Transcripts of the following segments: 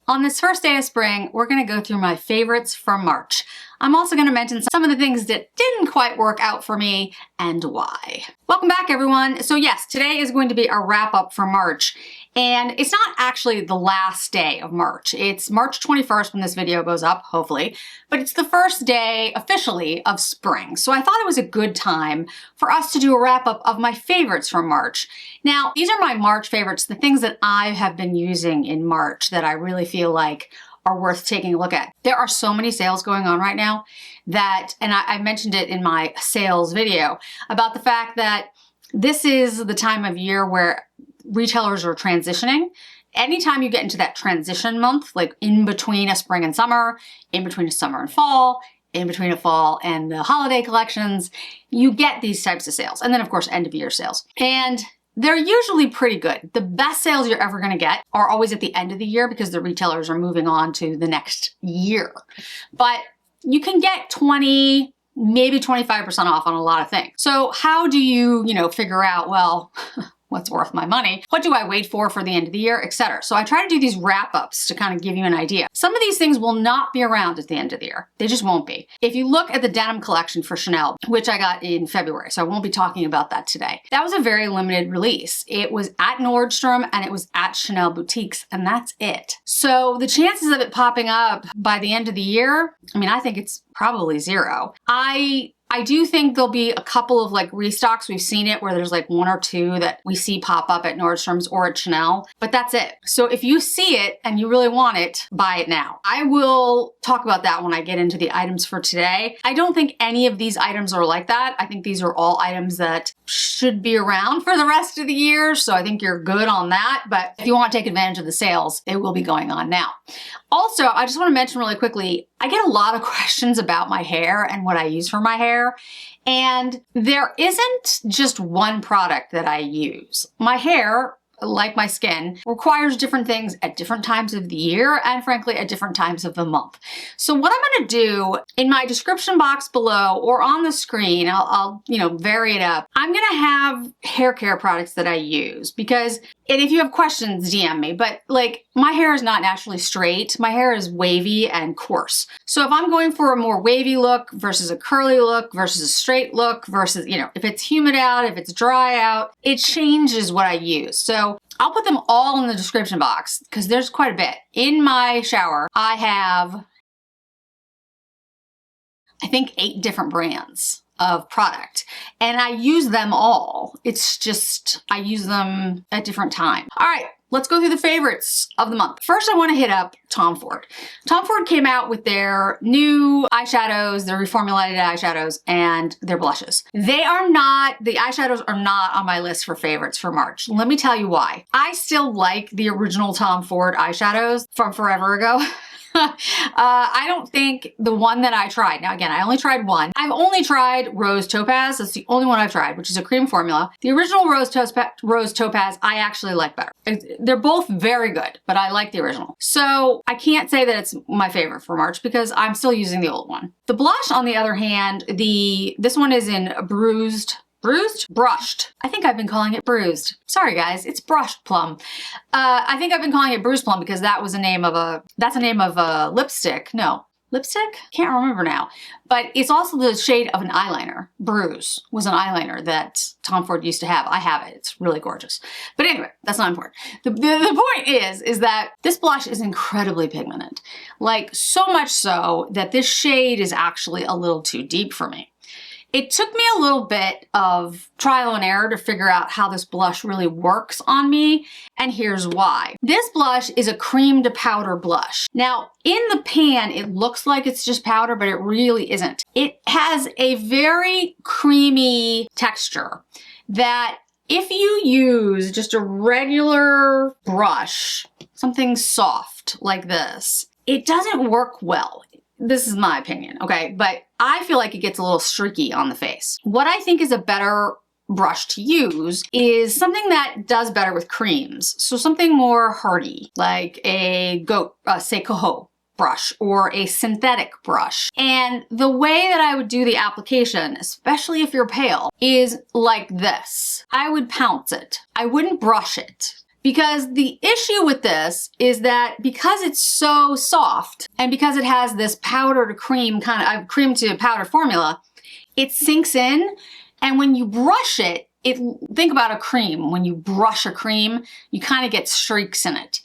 On this first day of spring, we're gonna go through my favorites from March. I'm also gonna mention some of the things that didn't quite work out for me and why. Welcome back, everyone. So yes, today is going to be a wrap up for March. And it's not actually the last day of March. It's March 21st when this video goes up, hopefully, but it's the first day officially of spring. So I thought it was a good time for us to do a wrap up of my favorites from March. Now, these are my March favorites, the things that I have been using in March that I really feel like are worth taking a look at. There are so many sales going on right now that, and I mentioned it in my sales video, about the fact that this is the time of year where retailers are transitioning. Anytime you get into that transition month, like in between a spring and summer, in between a summer and fall, in between a fall and the holiday collections, you get these types of sales. And then of course, end of year sales. And they're usually pretty good. The best sales you're ever gonna get are always at the end of the year because the retailers are moving on to the next year. But you can get 20, maybe 25% off on a lot of things. So how do you, figure out, well, what's worth my money? What do I wait for the end of the year, etc. So I try to do these wrap-ups to kind of give you an idea. Some of these things will not be around at the end of the year. They just won't be. If you look at the denim collection for Chanel, which I got in February, so I won't be talking about that today. That was a very limited release. It was at Nordstrom and it was at Chanel boutiques, and that's it. So the chances of it popping up by the end of the year, I think it's probably zero. I do think there'll be a couple of restocks. We've seen it where there's one or two that we see pop up at Nordstrom's or at Chanel, but that's it. So if you see it and you really want it, buy it now. I will talk about that when I get into the items for today. I don't think any of these items are like that. I think these are all items that should be around for the rest of the year. So I think you're good on that. But if you want to take advantage of the sales, they will be going on now. Also, I just want to mention really quickly, I get a lot of questions about my hair and what I use for my hair. And there isn't just one product that I use. My hair, like my skin, requires different things at different times of the year and frankly at different times of the month. So what I'm gonna do in my description box below or on the screen, I'll vary it up. I'm gonna have hair care products that I use because, and if you have questions, DM me, but my hair is not naturally straight. My hair is wavy and coarse. So if I'm going for a more wavy look versus a curly look versus a straight look versus, if it's humid out, if it's dry out, it changes what I use. So I'll put them all in the description box because there's quite a bit. In my shower, I have, I think 8 different brands of product and I use them all. It's just, I use them at different times. All right, let's go through the favorites of the month. First, I want to hit up Tom Ford. Tom Ford came out with their new eyeshadows, their reformulated eyeshadows, and their blushes. The eyeshadows are not on my list for favorites for March. Let me tell you why. I still like the original Tom Ford eyeshadows from forever ago. I don't think the one that I tried, now again, I only tried one. I've only tried Rose Topaz. That's the only one I've tried, which is a cream formula. The original Rose Topaz, I actually like better. They're both very good, but I like the original. So I can't say that it's my favorite for March because I'm still using the old one. The blush, on the other hand, this one is in brushed. I think I've been calling it bruised. Sorry guys, it's brushed plum. I think I've been calling it bruised plum because that's a name of a lipstick. No, lipstick? Can't remember now. But it's also the shade of an eyeliner. Bruise was an eyeliner that Tom Ford used to have. I have it, it's really gorgeous. But anyway, that's not important. The point is that this blush is incredibly pigmented. So much so that this shade is actually a little too deep for me. It took me a little bit of trial and error to figure out how this blush really works on me, and here's why. This blush is a cream to powder blush. Now, in the pan, it looks like it's just powder, but it really isn't. It has a very creamy texture that if you use just a regular brush, something soft like this, it doesn't work well. This is my opinion, okay? But I feel like it gets a little streaky on the face. What I think is a better brush to use is something that does better with creams. So something more hardy, like a Seikoho brush or a synthetic brush. And the way that I would do the application, especially if you're pale, is like this. I would pounce it. I wouldn't brush it. Because the issue with this is that because it's so soft and because it has this powder to cream kind of cream to powder formula, it sinks in. And when you brush it, think about a cream. When you brush a cream, you kind of get streaks in it.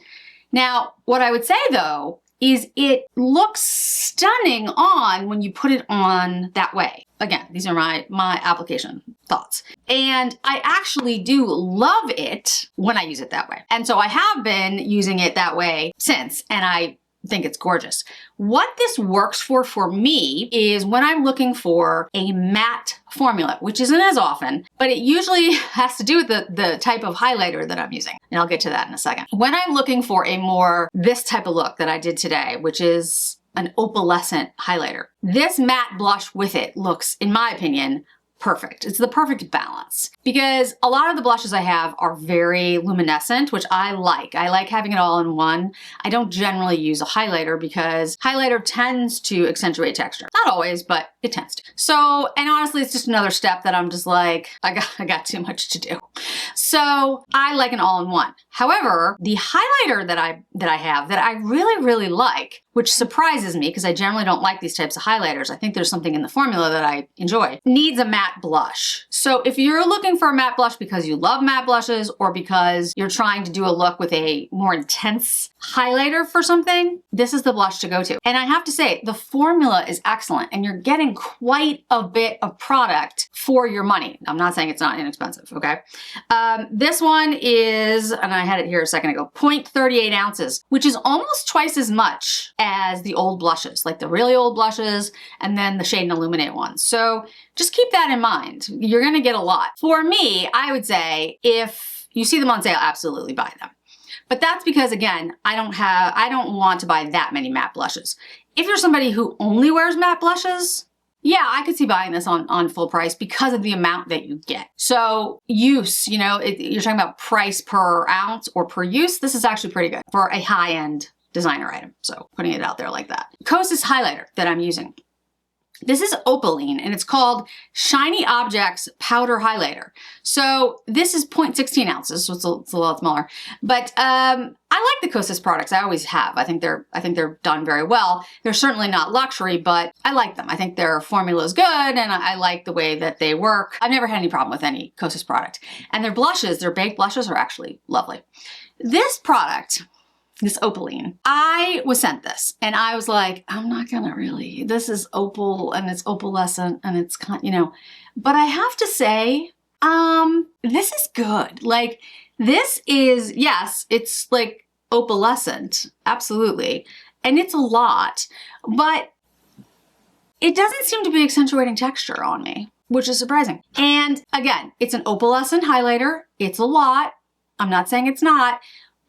Now, what I would say though, is it looks stunning on when you put it on that way. Again, these are my application thoughts. And I actually do love it when I use it that way. And so I have been using it that way since, and I think it's gorgeous. What this works for me is when I'm looking for a matte formula, which isn't as often, but it usually has to do with the type of highlighter that I'm using. And I'll get to that in a second. When I'm looking for a more this type of look that I did today, which is an opalescent highlighter, this matte blush with it looks, in my opinion, perfect. It's the perfect balance because a lot of the blushes I have are very luminescent, which I like. I like having it all in one. I don't generally use a highlighter because highlighter tends to accentuate texture. Not always, but it tends to. So, and honestly, it's just another step that I'm just like, I got too much to do. So I like an all-in-one. However, the highlighter that I have that I really like, which surprises me because I generally don't like these types of highlighters. I think there's something in the formula that I enjoy. Needs a matte blush. So if you're looking for a matte blush because you love matte blushes or because you're trying to do a look with a more intense highlighter for something, this is the blush to go to. And I have to say, the formula is excellent and you're getting quite a bit of product for your money. I'm not saying it's not inexpensive, okay? This one is, and I had it here a second ago, 0.38 ounces, which is almost twice as much as the old blushes, like the really old blushes and then the Shade and Illuminate ones. So just keep that in mind. You're gonna get a lot. For me, I would say if you see them on sale, absolutely buy them. But that's because, again, I don't want to buy that many matte blushes. If you're somebody who only wears matte blushes, yeah, I could see buying this on full price because of the amount that you get. So use, you know, you're talking about price per ounce or per use. This is actually pretty good for a high-end designer item. So putting it out there like that. Kosas highlighter that I'm using. This is Opaline and it's called Shiny Objects Powder Highlighter. So this is 0.16 ounces, so it's a lot smaller. But I like the Kosas products. I always have. I think they're done very well. They're certainly not luxury, but I like them. I think their formula is good and I like the way that they work. I've never had any problem with any Kosas product. And their blushes, their baked blushes are actually lovely. This product, this Opaline, I was sent this and I was like, I'm not gonna really, this is opal and it's opalescent and it's kind, you know, but I have to say, this is good. Like this is, yes, it's like opalescent, absolutely. And it's a lot, but it doesn't seem to be accentuating texture on me, which is surprising. And again, it's an opalescent highlighter. It's a lot. I'm not saying it's not.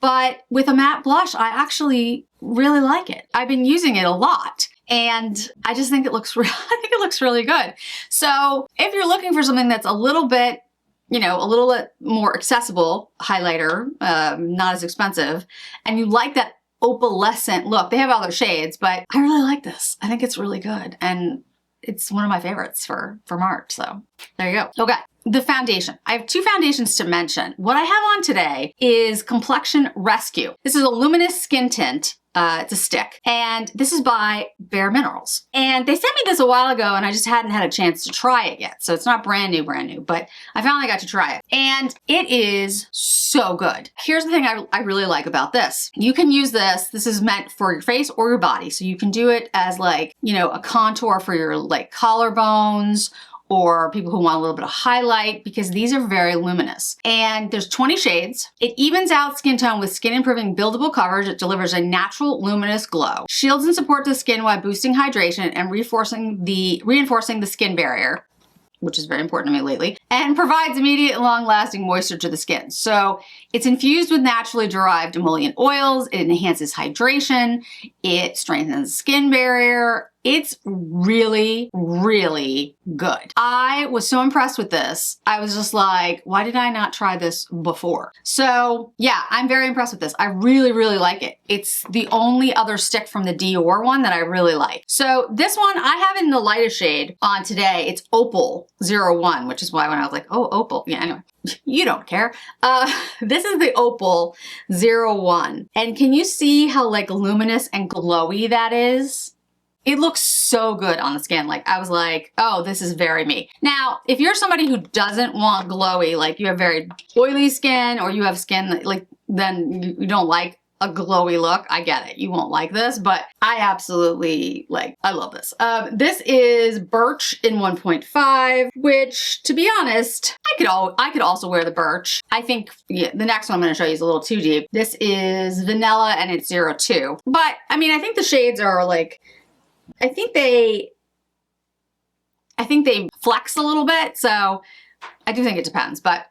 But with a matte blush, I actually really like it. I've been using it a lot and I just think it looks really good. So if you're looking for something that's a little bit, you know, a little bit more accessible highlighter, not as expensive, and you like that opalescent look, they have other shades, but I really like this. I think it's really good. And it's one of my favorites for March. So there you go. Okay. The foundation. I have two foundations to mention. What I have on today is Complexion Rescue. This is a luminous skin tint. It's a stick. And this is by Bare Minerals. And they sent me this a while ago and I just hadn't had a chance to try it yet. So it's not brand new, but I finally got to try it. And it is so good. Here's the thing I really like about this. You can use this. This is meant for your face or your body. So you can do it as like, you know, a contour for your like collarbones or people who want a little bit of highlight because these are very luminous. And there's 20 shades. It evens out skin tone with skin improving buildable coverage. It delivers a natural luminous glow. Shields and supports the skin while boosting hydration and reinforcing the skin barrier, which is very important to me lately, and provides immediate long-lasting moisture to the skin. So it's infused with naturally derived emollient oils. It enhances hydration. It strengthens the skin barrier. It's really, really good. I was so impressed with this. I was just like, why did I not try this before? So yeah, I'm very impressed with this. I really, really like it. It's the only other stick from the Dior one that I really like. So this one, I have in the lightest shade on today. It's Opal 01, which is why and I was like, oh, Opal. Yeah, anyway, you don't care. This is the Opal 01. And can you see how like luminous and glowy that is? It looks so good on the skin. Like I was like, oh, this is very me. Now, if you're somebody who doesn't want glowy, like you have very oily skin or you have skin that like, then you don't like a glowy look. I get it. You won't like this, but I absolutely like, I love this. This is Birch in 1.5, which to be honest, I could also wear the Birch. I think the next one I'm going to show you is a little too deep. This is Vanilla and it's 02. But I mean, I think the shades are like, I think they flex a little bit. So I do think it depends, but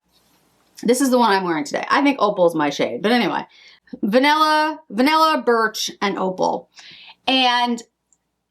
this is the one I'm wearing today. I think Opal is my shade, but anyway. Vanilla, Birch, and Opal. And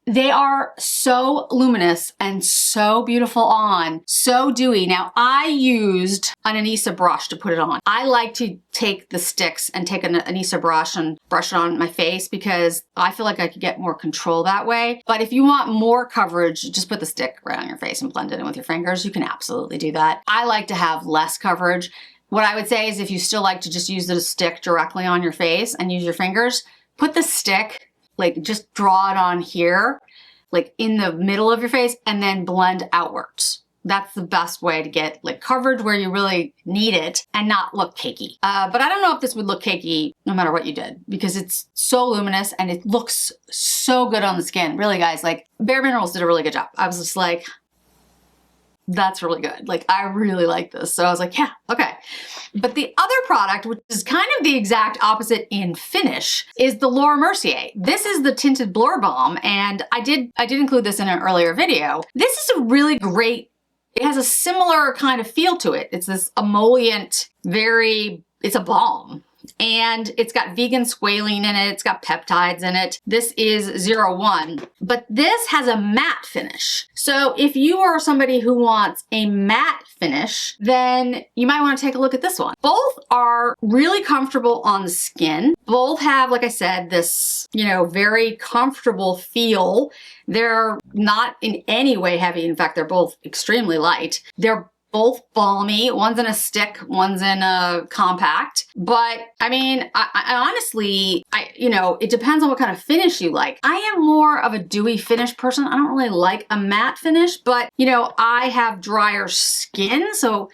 they are so luminous and so beautiful on, so dewy. Now, I used an Anissa brush to put it on. I like to take the sticks and take an Anissa brush and brush it on my face because I feel like I could get more control that way. But if you want more coverage, just put the stick right on your face and blend it in with your fingers. You can absolutely do that. I like to have less coverage. What I would say is if you still like to just use the stick directly on your face and use your fingers, put the stick, like just draw it on here, like in the middle of your face and then blend outwards. That's the best way to get like coverage where you really need it and not look cakey. But I don't know if this would look cakey no matter what you did because it's so luminous and it looks so good on the skin. Really guys, like Bare Minerals did a really good job. I was just like, that's really good. Like, I really like this. So I was like, yeah, okay. But the other product, which is kind of the exact opposite in finish, is the Laura Mercier. This is the Tinted Blur Balm, and I did include this in an earlier video. This is a really great, it has a similar kind of feel to it. It's this emollient, it's a balm. And it's got vegan squalene in it. It's got peptides in it. This is 01, but this has a matte finish. So if you are somebody who wants a matte finish, then you might want to take a look at this one. Both are really comfortable on the skin. Both have, like I said, this, very comfortable feel. They're not in any way heavy. In fact, they're both extremely light. They're both balmy. One's in a stick, one's in a compact. But I mean, I honestly, it depends on what kind of finish you like. I am more of a dewy finish person. I don't really like a matte finish, but I have drier skin. So,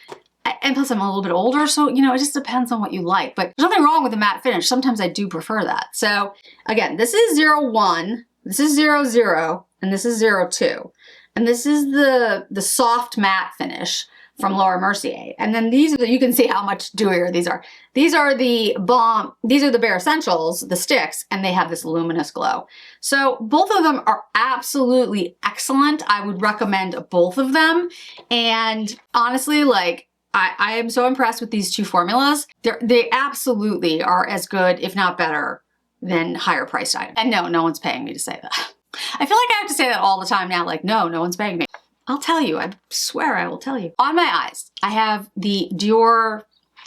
and plus I'm a little bit older. So, it just depends on what you like, but there's nothing wrong with a matte finish. Sometimes I do prefer that. So again, this is 01, this is 00, and this is 02. And this is the soft matte finish from Laura Mercier. And then these are you can see how much dewier these are. These are the balm, these are the Bare Essentials, the sticks, and they have this luminous glow. So both of them are absolutely excellent. I would recommend both of them. And honestly, like, I am so impressed with these two formulas. They absolutely are as good, if not better, than higher priced items. And no one's paying me to say that. I feel like I have to say that all the time now, like, no one's paying me. I'll tell you, I swear I will tell you. On my eyes, I have the Dior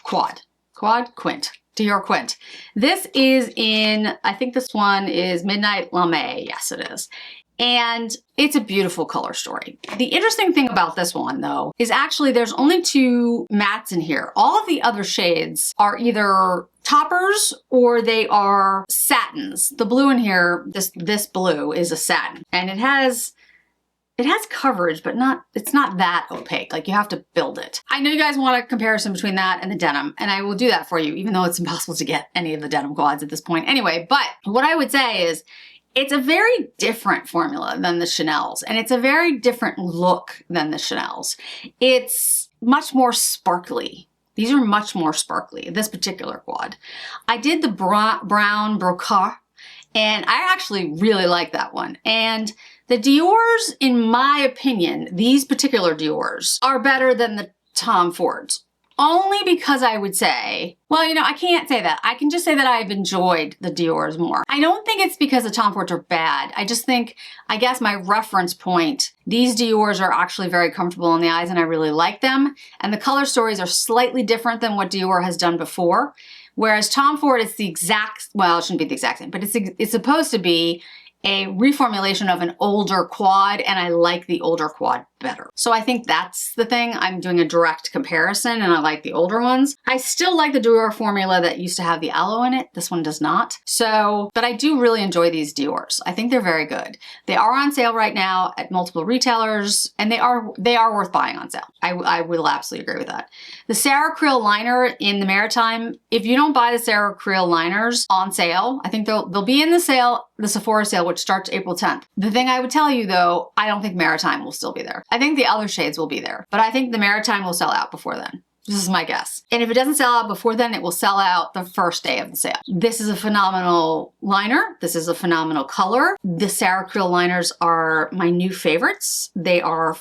Dior Quint. This is in, I think this one is Midnight Lame. Yes, it is. And it's a beautiful color story. The interesting thing about this one though, is actually there's only 2 mattes in here. All of the other shades are either toppers or they are satins. The blue in here, this blue is a satin, and it has coverage, but it's not that opaque. Like, you have to build it. I know you guys want a comparison between that and the denim, and I will do that for you, even though it's impossible to get any of the denim quads at this point anyway. But what I would say is it's a very different formula than the Chanel's, and it's a very different look than the Chanel's. It's much more sparkly. These are much more sparkly, this particular quad. I did the brown brocart, and I actually really like that one. And the Dior's, in my opinion, these particular Dior's are better than the Tom Fords. Only because I would say, well, I can't say that. I can just say that I've enjoyed the Dior's more. I don't think it's because the Tom Fords are bad. I just think, I guess my reference point, these Dior's are actually very comfortable on the eyes and I really like them. And the color stories are slightly different than what Dior has done before. Whereas Tom Ford, it's the exact, well, it shouldn't be the exact same, but it's supposed to be a reformulation of an older quad, and I like the older quad better. So I think that's the thing. I'm doing a direct comparison and I like the older ones. I still like the Dior formula that used to have the aloe in it. This one does not. So, but I do really enjoy these Diors. I think they're very good. They are on sale right now at multiple retailers and they are worth buying on sale. I will absolutely agree with that. The Sarah Creel liner in the Maritime, if you don't buy the Sarah Creel liners on sale, I think they'll be in the sale, the Sephora sale, which starts April 10th. The thing I would tell you though, I don't think Maritime will still be there. I think the other shades will be there, but I think the Maritime will sell out before then. This is my guess. And if it doesn't sell out before then, it will sell out the first day of the sale. This is a phenomenal liner. This is a phenomenal color. The Sarah Creel liners are my new favorites. They are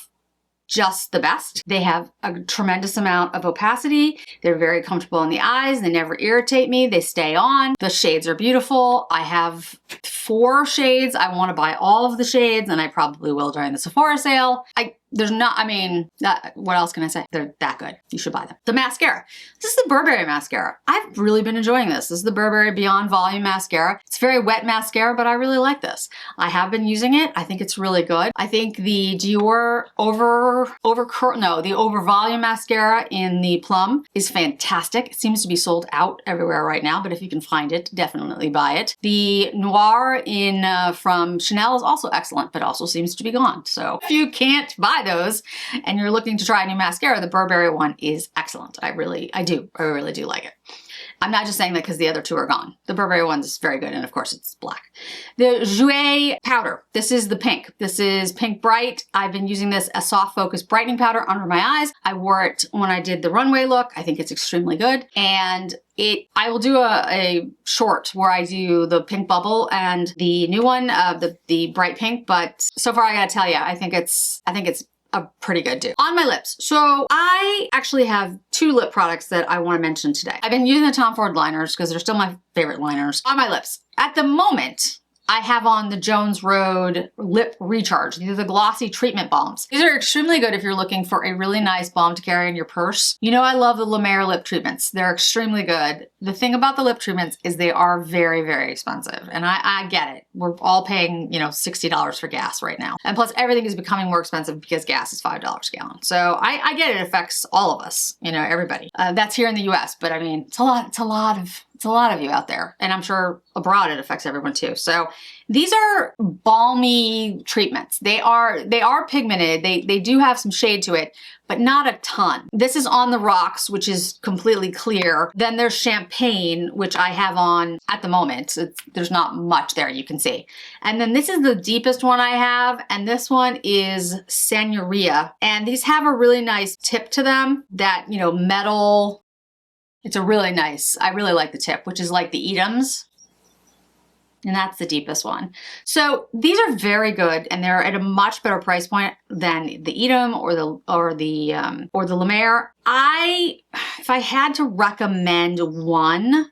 just the best. They have a tremendous amount of opacity. They're very comfortable in the eyes. They never irritate me. They stay on. The shades are beautiful. I have 4 shades. I want to buy all of the shades and I probably will during the Sephora sale. What else can I say? They're that good. You should buy them. The mascara. This is the Burberry mascara. I've really been enjoying this. This is the Burberry Beyond Volume Mascara. It's very wet mascara, but I really like this. I have been using it. I think it's really good. I think the Dior the Over Volume Mascara in the Plum is fantastic. It seems to be sold out everywhere right now, but if you can find it, definitely buy it. The Noir from Chanel is also excellent, but also seems to be gone. So if you can't buy those and you're looking to try a new mascara, the Burberry one is excellent. I really do like it. I'm not just saying that because the other 2 are gone. The Burberry one's very good, and of course it's black. The Jouer powder. This is the pink. This is Pink Bright. I've been using this as soft focus brightening powder under my eyes. I wore it when I did the runway look. I think it's extremely good. And I will do a short where I do the pink bubble and the new one, the bright pink. But so far I gotta tell you, I think it's a pretty good do. On my lips. So I actually have 2 lip products that I want to mention today. I've been using the Tom Ford liners because they're still my favorite liners on my lips. At the moment, I have on the Jones Road Lip Recharge. These are the glossy treatment balms. These are extremely good if you're looking for a really nice balm to carry in your purse. You know I love the La Mer lip treatments. They're extremely good. The thing about the lip treatments is they are very, very expensive. And I get it. We're all paying, $60 for gas right now. And plus everything is becoming more expensive because gas is $5 a gallon. So I get it affects all of us, everybody. That's here in the US, but I mean, it's a lot of you out there. And I'm sure abroad it affects everyone too. So these are balmy treatments. They are pigmented. They do have some shade to it, but not a ton. This is On the Rocks, which is completely clear. Then there's Champagne, which I have on at the moment. There's not much there you can see. And then this is the deepest one I have. And this one is Senorita. And these have a really nice tip to them that, metal. It's a really nice, I really like the tip, which is like the Edams. And that's the deepest one. So these are very good and they're at a much better price point than the Edam or the La Mer. If I had to recommend one,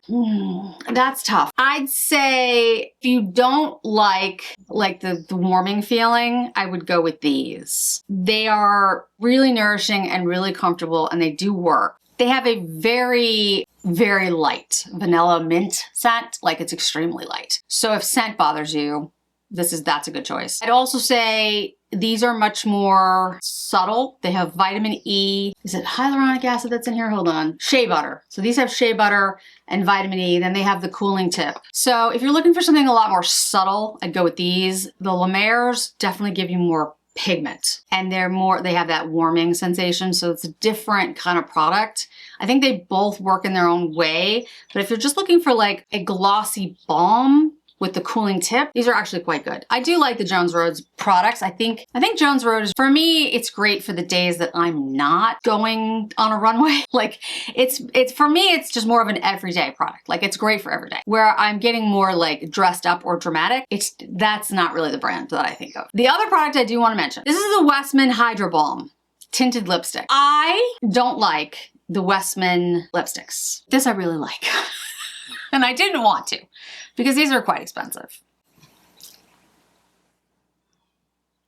that's tough. I'd say if you don't like the warming feeling, I would go with these. They are really nourishing and really comfortable and they do work. They have a very, very light vanilla mint scent, like it's extremely light. So if scent bothers you, that's a good choice. I'd also say these are much more subtle. They have vitamin E. Is it hyaluronic acid that's in here? Hold on. Shea butter. So these have shea butter and vitamin E. Then they have the cooling tip. So if you're looking for something a lot more subtle, I'd go with these. The La Mer's definitely give you more pigment and they have that warming sensation. So it's a different kind of product. I think they both work in their own way, but if you're just looking for like a glossy balm with the cooling tip, these are actually quite good. I do like the Jones Road's products. I think Jones Road is, for me, it's great for the days that I'm not going on a runway. Like it's for me, it's just more of an everyday product. Like it's great for every day. Where I'm getting more like dressed up or dramatic, that's not really the brand that I think of. The other product I do want to mention, this is the Westman Hydro Balm Tinted Lipstick. I don't like the Westman lipsticks. This I really like. And I didn't want to because these are quite expensive.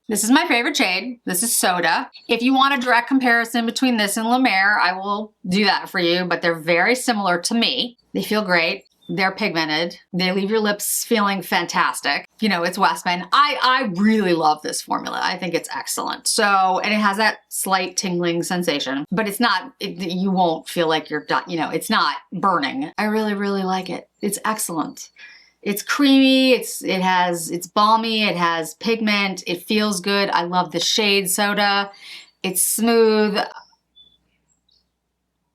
This is my favorite shade. This is Soda. If you want a direct comparison between this and La Mer, I will do that for you, but they're very similar to me. They feel great. They're pigmented. They leave your lips feeling fantastic. you know, it's Westman. I really love this formula. I think it's excellent. So, and it has that slight tingling sensation, but it's not, you won't feel like you're done, you know, it's not burning. I really, really like it. It's excellent. It's creamy, it's balmy, it has pigment, it feels good. I love the shade Soda. It's smooth.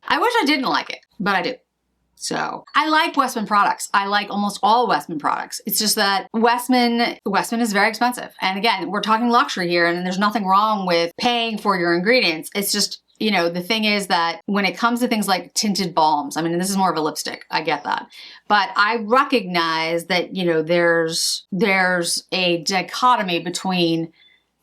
I wish I didn't like it, but I do. So I like Westman products. I like almost all Westman products. It's just that Westman is very expensive. And again, we're talking luxury here, and there's nothing wrong with paying for your ingredients. It's just, you know, the thing is that when it comes to things like tinted balms, I mean, this is more of a lipstick, I get that. But I recognize that, you know, there's a dichotomy between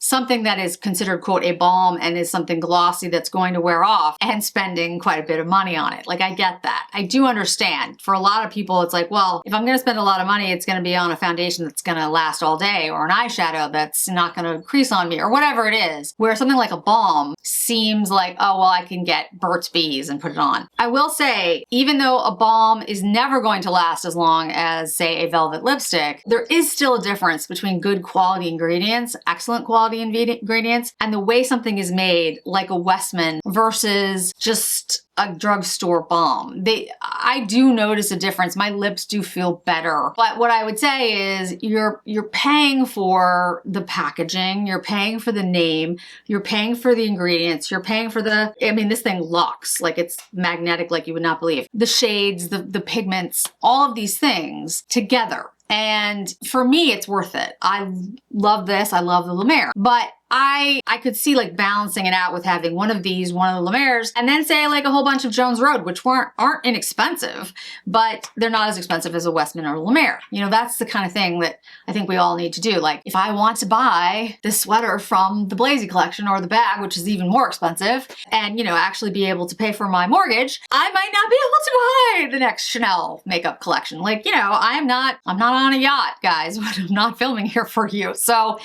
something that is considered, quote, a balm and is something glossy that's going to wear off, and spending quite a bit of money on it. Like, I get that. I do understand. For a lot of people, it's like, well, if I'm going to spend a lot of money, it's going to be on a foundation that's going to last all day, or an eyeshadow that's not going to crease on me, or whatever it is. Where something like a balm seems like, oh, well, I can get Burt's Bees and put it on. I will say, even though a balm is never going to last as long as, say, a velvet lipstick, there is still a difference between good quality ingredients, excellent quality ingredients, and the way something is made, like a Westman, versus just a drugstore balm. I do notice a difference. My lips do feel better. But what I would say is you're paying for the packaging, you're paying for the name, you're paying for the ingredients, you're paying for I mean, this thing locks, like it's magnetic like you would not believe. The shades, the pigments, all of these things together. And for me, it's worth it. I love this. I love the La Mer. But I could see like balancing it out with having one of these, one of the La Mers, and then say like a whole bunch of Jones Road, which aren't inexpensive, but they're not as expensive as a Westman or a La Mer. You know, that's the kind of thing that I think we all need to do. Like, if I want to buy this sweater from the Blazy collection, or the bag, which is even more expensive, and, you know, actually be able to pay for my mortgage, I might not be able to buy the next Chanel makeup collection. Like, you know, I'm not on a yacht, guys, but I'm not filming here for you. So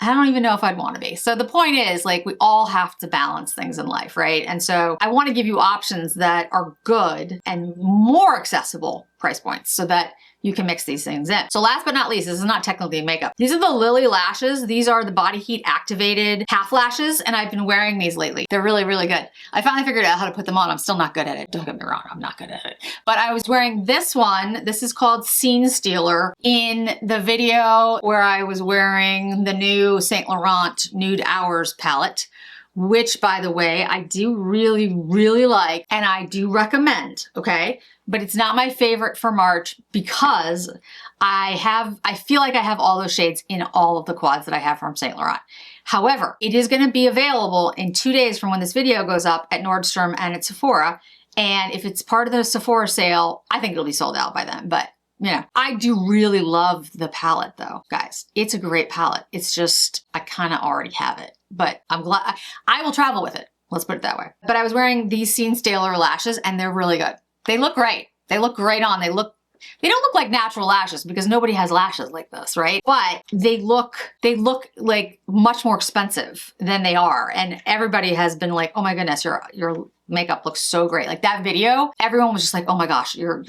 I don't even know if I'd want to be. So the point is, like, we all have to balance things in life, right? And so I want to give you options that are good and more accessible price points so that you can mix these things in. So last but not least, this is not technically makeup. These are the Lily lashes. These are the body heat activated half lashes, and I've been wearing these lately. They're really, really good. I finally figured out how to put them on. I'm still not good at it. Don't get me wrong, I'm not good at it. But I was wearing this one. This is called Scene Stealer, in the video where I was wearing the new Saint Laurent Nude Hours palette, which, by the way, I do really, really like, and I do recommend, okay? But it's not my favorite for March because I feel like I have all those shades in all of the quads that I have from Saint Laurent. However, it is gonna be available in 2 days from when this video goes up at Nordstrom and at Sephora. And if it's part of the Sephora sale, I think it'll be sold out by then, but you know, I do really love the palette though, guys. It's a great palette. It's just, I kind of already have it, but I'm glad, I will travel with it. Let's put it that way. But I was wearing these Scene Stealer lashes, and they're really good. They look great. They look great on. They don't look like natural lashes because nobody has lashes like this, right? But they look like much more expensive than they are. And everybody has been like, oh my goodness, your makeup looks so great. Like that video, everyone was just like, oh my gosh, your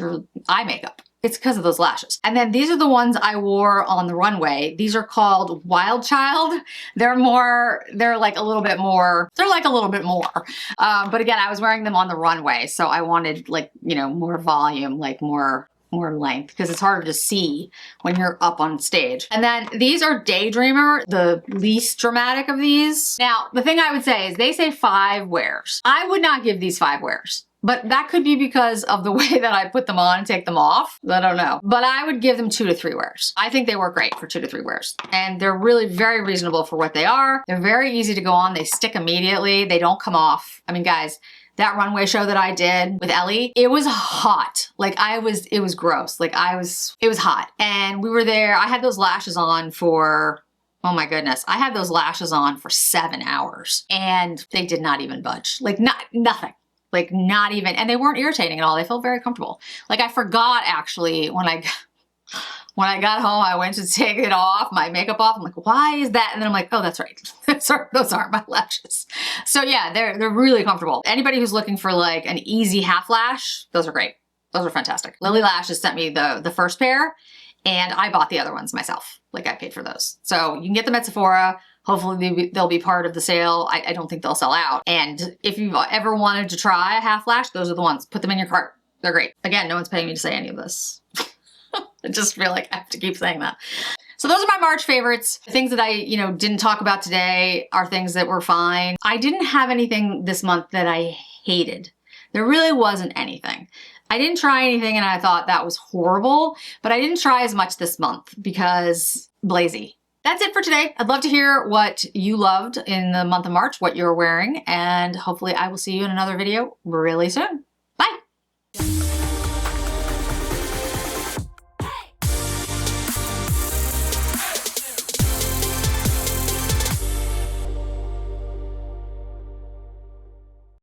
eye makeup. It's because of those lashes. And then these are the ones I wore on the runway. These are called Wild Child. They're like a little bit more. But again, I was wearing them on the runway. So I wanted, like, you know, more volume, like more length, because it's harder to see when you're up on stage. And then these are Daydreamer, the least dramatic of these. Now, the thing I would say is they say 5 wears. I would not give these 5 wears. But that could be because of the way that I put them on and take them off. I don't know. But I would give them 2 to 3 wears. I think they work great for 2 to 3 wears. And they're really very reasonable for what they are. They're very easy to go on. They stick immediately. They don't come off. I mean, guys, that runway show that I did with Ellie, it was hot. Like it was gross. Like it was hot. And we were there. I had those lashes on for, oh my goodness. I had those lashes on for 7 hours and they did not even budge. Like nothing. Like not even, and they weren't irritating at all. They felt very comfortable. Like I forgot actually when I got home, I went to take it off, my makeup off. I'm like, why is that? And then I'm like, oh, that's right. Those aren't my lashes. So yeah, they're really comfortable. Anybody who's looking for like an easy half lash, those are great. Those are fantastic. Lily Lashes sent me the first pair, and I bought the other ones myself. Like, I paid for those. So you can get them at Sephora. Hopefully they'll be part of the sale. I don't think they'll sell out. And if you've ever wanted to try a half lash, those are the ones. Put them in your cart. They're great. Again, no one's paying me to say any of this. I just feel like I have to keep saying that. So those are my March favorites. Things that I, didn't talk about today are things that were fine. I didn't have anything this month that I hated. There really wasn't anything. I didn't try anything and I thought that was horrible, but I didn't try as much this month because lazy. That's it for today. I'd love to hear what you loved in the month of March, what you're wearing, and hopefully I will see you in another video really soon.